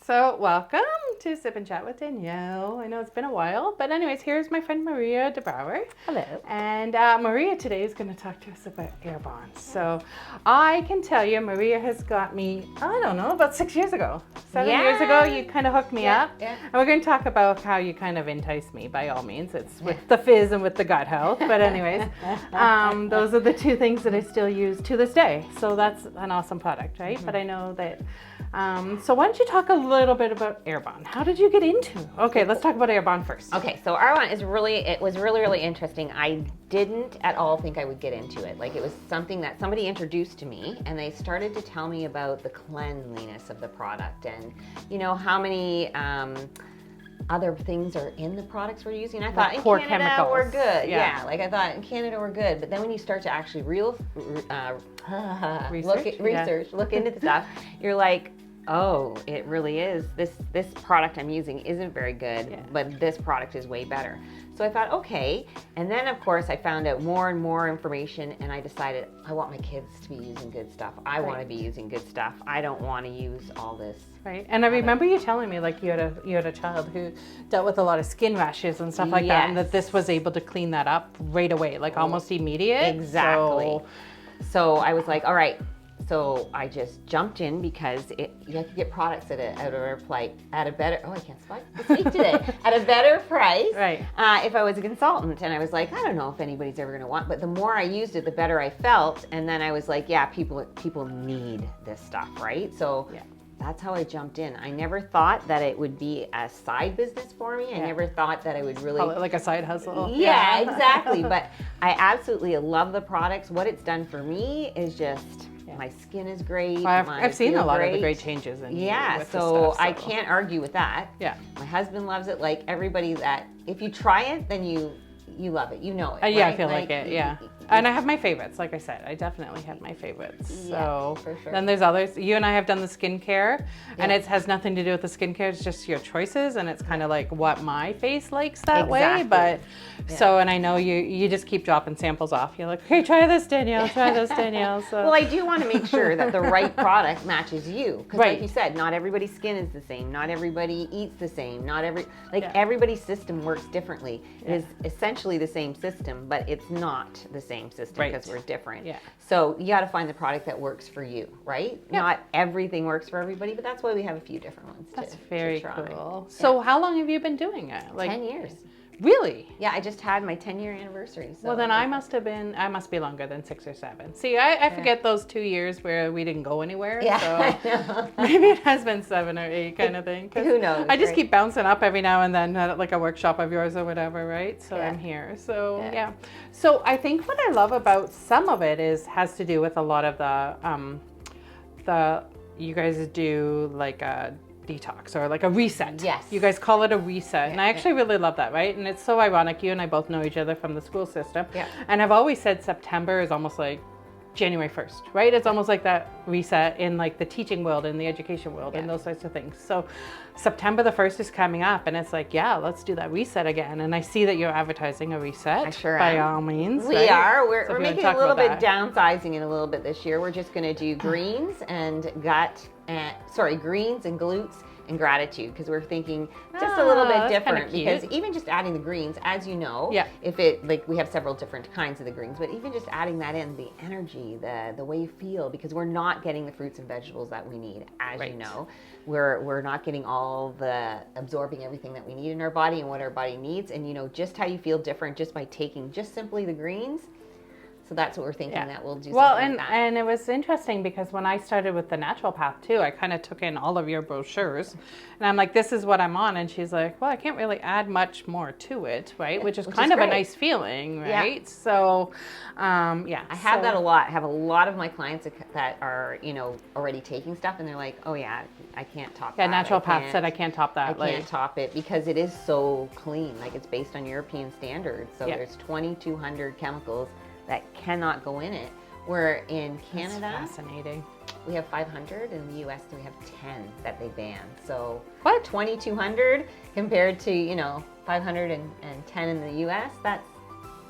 So welcome to Sip and Chat with Danielle. I know it's been a while, but anyways, here's my friend Maria DeBrouer. Hello. And Maria today is going to talk to us about AirBonne. So I can tell you, Maria has got me, I don't know, about 6 years ago. 7 years ago, you kind of hooked me up. Yeah. And we're going to talk about how you kind of enticed me, by all means. It's with the fizz and with the gut health. But anyways, those are the two things that I still use to this day. So that's an awesome product, right? Mm-hmm. But I know that, so why don't you talk a little bit about AirBonne? How did you get into it? Okay, let's talk about AirBonne first. Okay, so AirBonne was really interesting. I didn't at all think I would get into it. Like, it was something that somebody introduced to me, and they started to tell me about the cleanliness of the product and, you know, how many other things are in the products we're using. I thought in Canada chemicals. we're good. Yeah. Like I thought in Canada we're good. But then when you start to actually look into the stuff, you're like, oh, it really is. This product I'm using isn't very good, but this product is way better. So I thought, okay. And then, of course, I found out more and more information, and I decided I want my kids to be using good stuff. I want to be using good stuff. I don't want to use all this. Right. And I remember you telling me, like, you had a child who dealt with a lot of skin rashes and stuff like that, and that this was able to clean that up right away, like almost immediate. Exactly. So I was like, all right. So I just jumped in because you have to get products at a better, oh, I can't speak today, at a better price. Right. If I was a consultant, and I was like, I don't know if anybody's ever going to want, but the more I used it, the better I felt. And then I was like, yeah, people need this stuff, right? So that's how I jumped in. I never thought that it would be a side business for me. I never thought that I would really... Call it like a side hustle. Yeah, exactly. But I absolutely love the products. What it's done for me is just... My skin is great. Well, I've seen a lot of the great changes in so I can't argue with that. Yeah. My husband loves it. Like, everybody that, if you try it, then you love it. You know it. Yeah, right? I feel like it. Yeah. And I have my favorites. Like I said, I definitely have my favorites. So for sure. Then there's others. You and I have done the skincare, and it has nothing to do with the skincare. It's just your choices, and it's kind of like what my face likes that way. But so, and I know you just keep dropping samples off. You're like, okay, try this, Danielle. Try this, Danielle. So. Well, I do want to make sure that the right product matches you, because like you said, not everybody's skin is the same. Not everybody eats the same. Everybody's system works differently. It is essentially the same system, but it's not the same system because we're different. Yeah. So you got to find the product that works for you, right? Yeah. Not everything works for everybody, but that's why we have a few different ones. That's very cool. So how long have you been doing it? Like 10 years. Really? Yeah, I just had my 10-year anniversary. So well, then I must be longer than 6 or 7. See, I forget those 2 years where we didn't go anywhere. Yeah, so maybe it has been 7 or 8 kind of thing. Who knows? I just keep bouncing up every now and then at like a workshop of yours or whatever, right? So I'm here. So yeah. So I think what I love about some of it has to do with a lot of the you guys do like a detox or like a reset. Yes. You guys call it a reset. And I actually really love that, right? And it's so ironic. You and I both know each other from the school system. Yeah. And I've always said September is almost like January 1st, right? It's almost like that reset in like the teaching world and the education world and those types of things. So September the 1st is coming up, and it's like, yeah, let's do that reset again. And I see that you're advertising a reset. I sure by am. all means. We are. We're making a little bit downsizing it a little bit this year. We're just going to do greens and greens and glutes and gratitude, because we're thinking just a little bit different, because even just adding the greens, as you know, if it, like, we have several different kinds of the greens, but even just adding that in, the energy, the way you feel, because we're not getting the fruits and vegetables that we need, as you know, we're not getting all the absorbing everything that we need in our body and what our body needs, and you know just how you feel different just by taking just simply the greens. So that's what we're thinking, that we'll do something like that. And it was interesting because when I started with the naturopath too, I kind of took in all of your brochures, and I'm like, this is what I'm on. And she's like, well, I can't really add much more to it, right? Yeah, which is kind of a nice feeling, right? Yeah. So, I have that a lot. I have a lot of my clients that are, you know, already taking stuff, and they're like, oh yeah, I can't top that. Yeah, naturopath said I can't top that. I can't top it because it is so clean. Like, it's based on European standards. So there's 2,200 chemicals that cannot go in it. Where in Canada, that's fascinating. We have 500. In the US, we have 10 that they ban. So what? 2,200 compared to, you know, 510 in the US,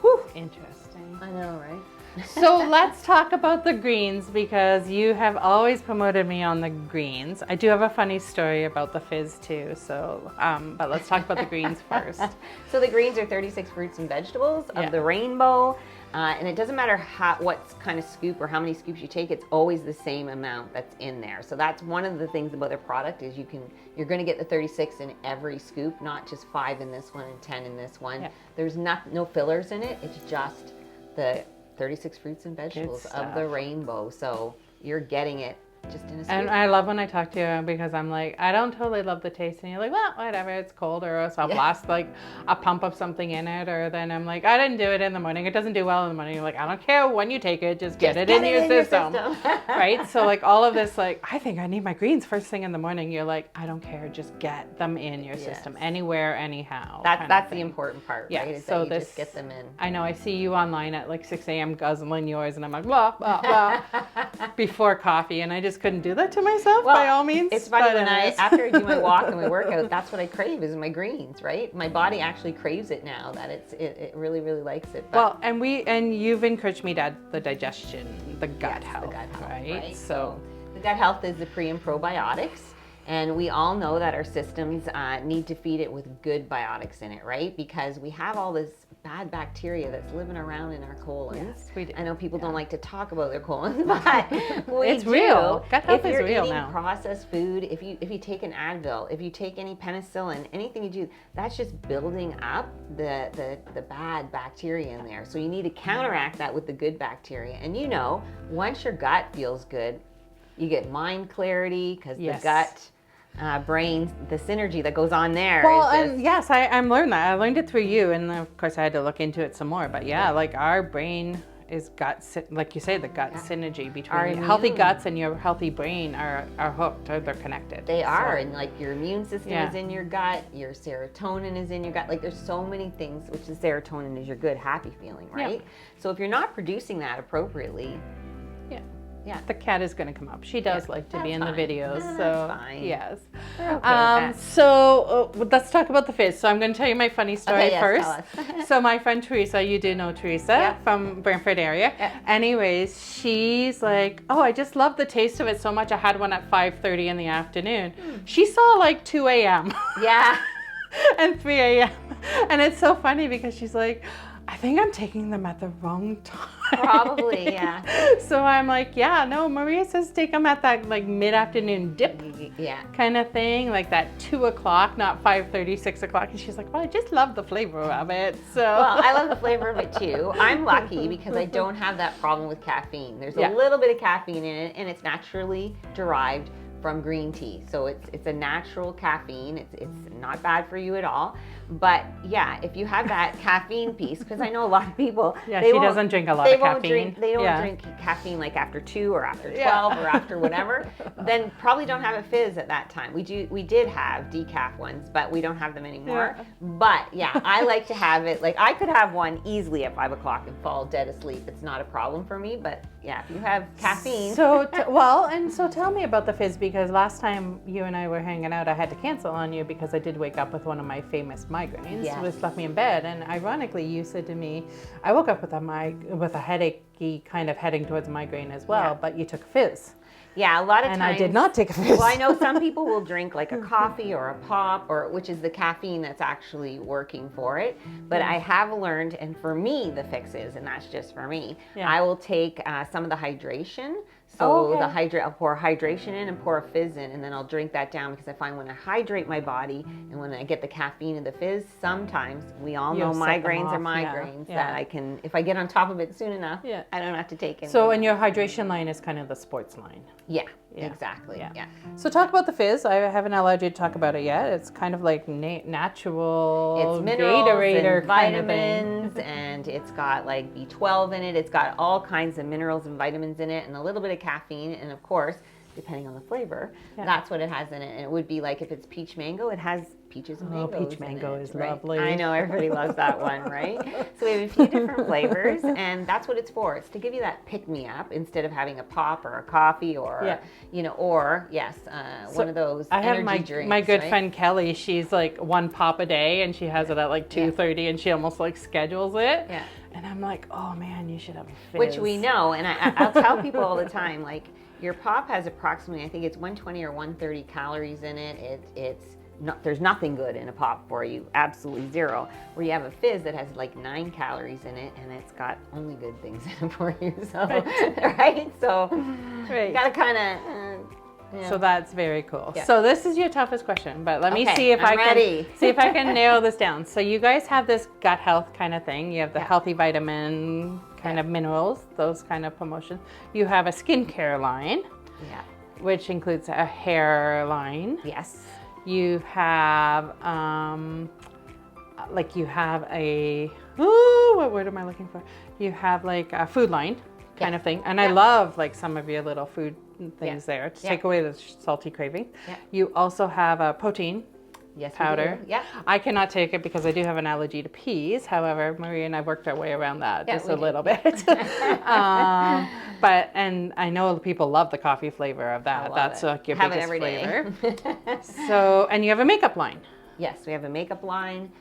Whew. Interesting. I know, right? So let's talk about the greens, because you have always promoted me on the greens. I do have a funny story about the fizz too, so but let's talk about the greens first. So the greens are 36 fruits and vegetables of the rainbow, and it doesn't matter what kind of scoop or how many scoops you take, it's always the same amount that's in there. So that's one of the things about their product is you're going to get the 36 in every scoop, not just 5 in this one and 10 in this one. There's no fillers in it. It's just the 36 fruits and vegetables of the rainbow. So you're getting it just in a scoop. And I love when I talk to you, because I'm like, I don't totally love the taste. And you're like, well, whatever, it's cold, or else I'll blast like a pump of something in it. Or then I'm like, I didn't do it in the morning. It doesn't do well in the morning. You're like, I don't care when you take it, just get it in your system. Right? So like all of this, like, I think I need my greens first thing in the morning. You're like, I don't care, just get them in your system, anywhere, anyhow. That's the important part, right? Is so that you just get them in. I know, I see you online at like 6 a.m. guzzling yours, and I'm like, blah, blah, blah, before coffee, and I just couldn't do that to myself, by all means. It's funny, when after I do my walk and my workout, that's what I crave, is my greens, right? My body actually craves it now, that it really, really likes it. But, well, and you've encouraged me to add the digestion, the gut health, right? So the gut health is the pre and probiotics. And we all know that our systems need to feed it with good biotics in it, right? Because we have all this bad bacteria that's living around in our colons. Yes, we do. I know people don't like to talk about their colons, but it's real. Gut health is real now. If you're eating processed food, if you take an Advil, if you take any penicillin, anything you do, that's just building up the bad bacteria in there. So you need to counteract that with the good bacteria. And you know, once your gut feels good, you get mind clarity, because the gut, brain, the synergy that goes on there. Well, and yes, I'm learned that. I learned it through you, and of course I had to look into it some more. But like our brain is gut, like you say, the gut synergy between your healthy guts and your healthy brain are hooked, or they're connected. They are, and like your immune system is in your gut, your serotonin is in your gut. Like there's so many things, which is serotonin is your good, happy feeling, right? So if you're not producing that appropriately, the cat is going to come up. She does like to be in the videos, so that's fine. yes. Okay, so let's talk about the fizz. So I'm going to tell you my funny story first. Tell us. So my friend Teresa, you do know Teresa from Brantford area. Anyways, she's like, oh, I just love the taste of it so much. I had one at 5:30 in the afternoon. She saw like 2 a.m. and 3 a.m. And it's so funny because she's like, I think I'm taking them at the wrong time. Probably, So I'm like, no, Maria says take them at that like mid-afternoon dip kind of thing, like that 2 o'clock, not 5:30, 6 o'clock. And she's like, well, I just love the flavor of it. So well, I love the flavor of it too. I'm lucky because I don't have that problem with caffeine. There's a little bit of caffeine in it, and it's naturally derived from green tea. So it's a natural caffeine. It's not bad for you at all. But if you have that caffeine piece, because I know a lot of people, she doesn't drink a lot of caffeine. They don't drink caffeine like after 2 or after 12 or after whatever, then probably don't have a fizz at that time. We did have decaf ones, but we don't have them anymore. But I like to have it, like I could have one easily at 5 o'clock and fall dead asleep. It's not a problem for me, but if you have caffeine. So tell me about the fizz, because last time you and I were hanging out, I had to cancel on you because I did wake up with one of my famous migraines, which left me in bed. And ironically, you said to me, I woke up with a headachy kind of heading towards migraine as well, but you took a fizz. Yeah, a lot of times. And I did not take a fizz. Well, I know some people will drink like a coffee or a pop, which is the caffeine that's actually working for it. But I have learned, and for me, the fix is, and that's just for me, I will take some of the hydration. So I'll pour hydration in and pour a fizz in, and then I'll drink that down, because I find when I hydrate my body and when I get the caffeine and the fizz, sometimes we all know migraines are migraines that I can, if I get on top of it soon enough, I don't have to take it. So, and your hydration line is kind of the sports line. Exactly. So talk about the fizz. I haven't allowed you to talk about it yet. It's kind of like natural. It's minerals and kind vitamins, of and it's got like B12 in it. It's got all kinds of minerals and vitamins in it, and a little bit of caffeine, and of course, depending on the flavor, that's what it has in it. And it would be like if it's peach mango, it has peaches and mangoes. Peach mango is lovely. I know, everybody loves that one, right? So we have a few different flavors, and that's what it's for. It's to give you that pick-me-up instead of having a pop or a coffee or, one of those energy drinks. My good friend Kelly, she's like 1 pop a day, and she has it at like 2:30, and she almost like schedules it. And I'm like, oh man, you should have a fizz. Which we know, and I'll tell people all the time, like your pop has approximately, I think it's 120 or 130 calories in it. There's nothing good in a pop for you, absolutely zero. Where you have a fizz that has like 9 calories in it, and it's got only good things in it for you. So, right? So, you gotta kind of. Yeah. So that's very cool. Yeah. So this is your toughest question, but let me Okay, see if I'm ready. can see if I can narrow this down. So you guys have this gut health kind of thing. You have the healthy vitamin kind of minerals, those kind of promotions. You have a skincare line, which includes a hair line. Yes. You have like you have a what word am I looking for? You have like a food line kind of thing, and I love like some of your little food things there to take away the salty craving. You also have a protein powder. Yeah. I cannot take it because I do have an allergy to peas. However, Maria and I worked our way around that just a little bit. But I know people love the coffee flavor of that. That's like your biggest flavor. So, and you have a makeup line. Yes, we have a makeup line.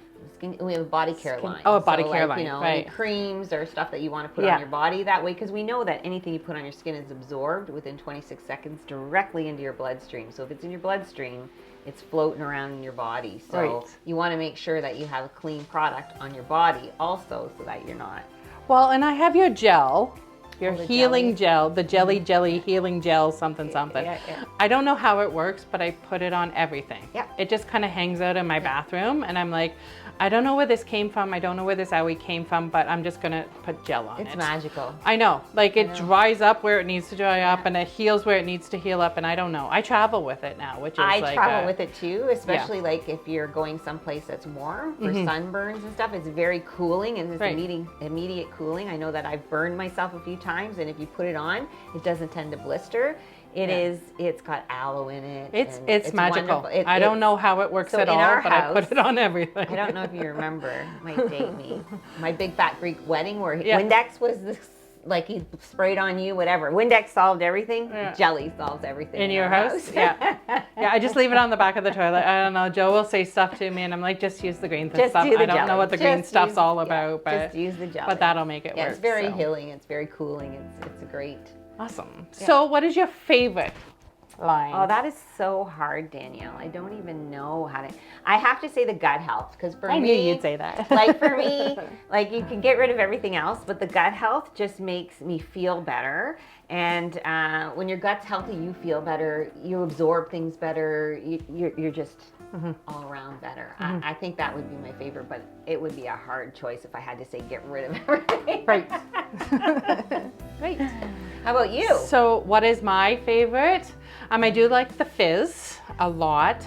We have a body care line. Oh, a body care line, you know, right. any creams or stuff that you want to put on your body that way, because we know that anything you put on your skin is absorbed within 26 seconds directly into your bloodstream. So if it's in your bloodstream, it's floating around in your body. So you want to make sure that you have a clean product on your body also, so that you're not. Well, and I have your gel. Your healing gel, the jelly healing gel, something. I don't know how it works, but I put it on everything. It just kind of hangs out in my bathroom, and I'm like, I don't know where this came from. I don't know where this owie came from, but I'm just gonna put gel on it. It's magical. I know, like it dries up where it needs to dry up, and it heals where it needs to heal up. And I don't know. I travel with it now, which is I travel with it too, especially like if you're going someplace that's warm for sunburns and stuff. It's very cooling, and it's immediate cooling. I know that I've burned myself a few times, and if you put it on, it doesn't tend to blister. It's got aloe in it. It's magical. I don't know how it works at all, but I put it on everything. I don't know if you remember, it might date me, my big fat Greek wedding where Windex was this, like he sprayed on you, whatever. Windex solved everything. Jelly solves everything. In your house? Yeah. I just leave it on the back of the toilet. I don't know. Joe will say stuff to me, and I'm like, just use the green stuff. I don't know what the green stuff's all about, but just use the jelly. But that'll make it work. It's very healing. It's very cooling. It's great. Awesome. So what is your favorite line? Oh, that is so hard, Danielle. I don't even know how to. I have to say the gut health, because for me, I knew you'd say that. Like for me, like you can get rid of everything else, but the gut health just makes me feel better. And when your gut's healthy, you feel better. You absorb things better. You're just all around better. I think that would be my favorite, but it would be a hard choice if I had to say get rid of everything. Right. Right. How about you? So what is my favorite? I do like the fizz a lot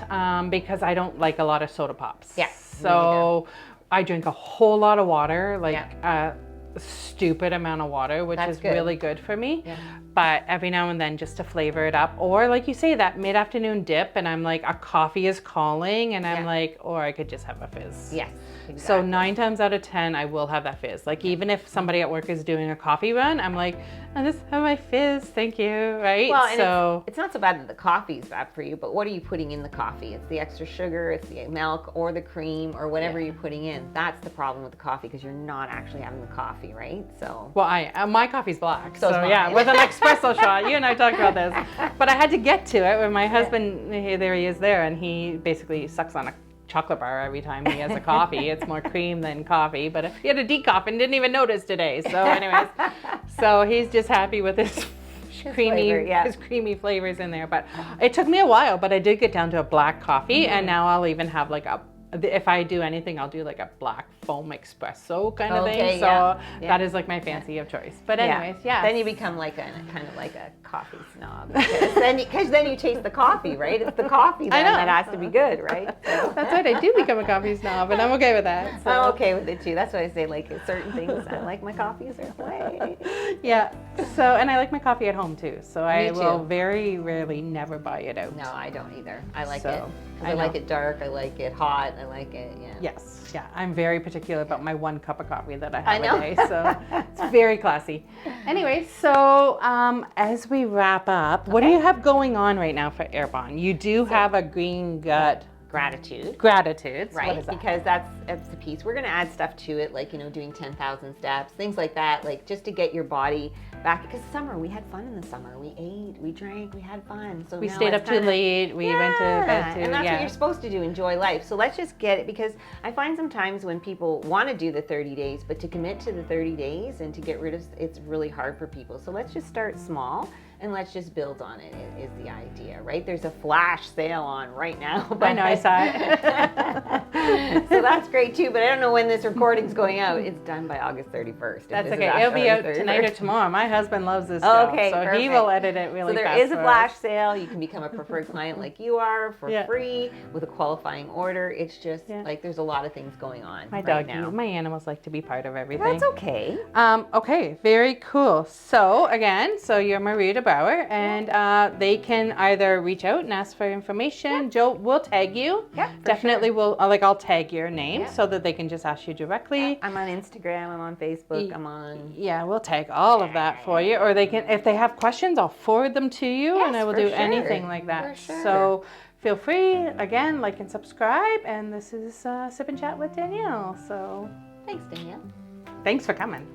because I don't like a lot of soda pops. Yeah. So I drink a whole lot of water, like a stupid amount of water, which is really good for me. Yeah. But every now and then just to flavor it up, or like you say, that mid-afternoon dip, and I'm like, a coffee is calling, and I'm like, or I could just have a fizz. Yes. Exactly. So 9 times out of 10, I will have that fizz. Like even if somebody at work is doing a coffee run, I'm like, I just have my fizz, thank you, right? Well, and it's not so bad that the coffee is bad for you, but what are you putting in the coffee? It's the extra sugar, it's the milk, or the cream, or whatever you're putting in. That's the problem with the coffee, because you're not actually having the coffee, right? So. Well, my coffee's black, so yeah, with an espresso shot. You and I talked about this, but I had to get to it when my husband, there he is there, and he basically sucks on a chocolate bar every time he has a coffee. It's more cream than coffee, but he had a decaf and didn't even notice today. So anyways, so he's just happy with his creamy flavors in there. But it took me a while, but I did get down to a black coffee, and now I'll even have like if I do anything, I'll do like a black foam espresso kind of thing. So that is like my fancy of choice. But anyways, Then you become like kind of like a coffee snob, because then you taste the coffee, right? It's the coffee then that has to be good, right? So. That's right. I do become a coffee snob, and I'm okay with that. So. I'm okay with it too. That's why I say like certain things. I like my coffee a certain way. Yeah. So, and I like my coffee at home too. So I will very rarely never buy it out. No, I don't either. I like it. I like it dark. I like it hot. I like it. Yeah. Yes. Yeah. I'm very particular about my 1 cup of coffee that I have a day. So it's very classy. Anyway, so as we wrap up, what do you have going on right now for Arbonne? You do have a green gut gratitude. Gratitude. Right, What is that? because that's the piece. We're going to add stuff to it, like, doing 10,000 steps, things like that, like just to get your body back. Because summer, we had fun in the summer. We ate, we drank, we had fun. So we now stayed it's up too late. We went to bed too. And that's what you're supposed to do, enjoy life. So let's just get it, because I find sometimes when people want to do the 30 days, but to commit to the 30 days and to get rid of, it's really hard for people. So let's just start small. And let's just build on it, is the idea, right? There's a flash sale on right now. I know, I saw it. So that's great too, but I don't know when this recording's going out. It's done by August 31st. That's okay. It'll be out tonight or tomorrow. My husband loves this show, so perfect. he will edit it really fast. So there is a flash sale. You can become a preferred client like you are for free with a qualifying order. It's just like there's a lot of things going on my right dog, now. My animals like to be part of everything. That's okay. Okay, very cool. So again, you're Maria DeBrouwer, and they can either reach out and ask for information. Joe will tag you. Definitely will. I'll tag your name so that they can just ask you directly. I'm on Instagram. I'm on Facebook. I'm on. Yeah, we'll tag all of that for you. Or they can, if they have questions, I'll forward them to you, and I will do anything like that. So feel free. Again, like and subscribe. And this is Sip and Chat with Danielle. So thanks, Danielle. Thanks for coming.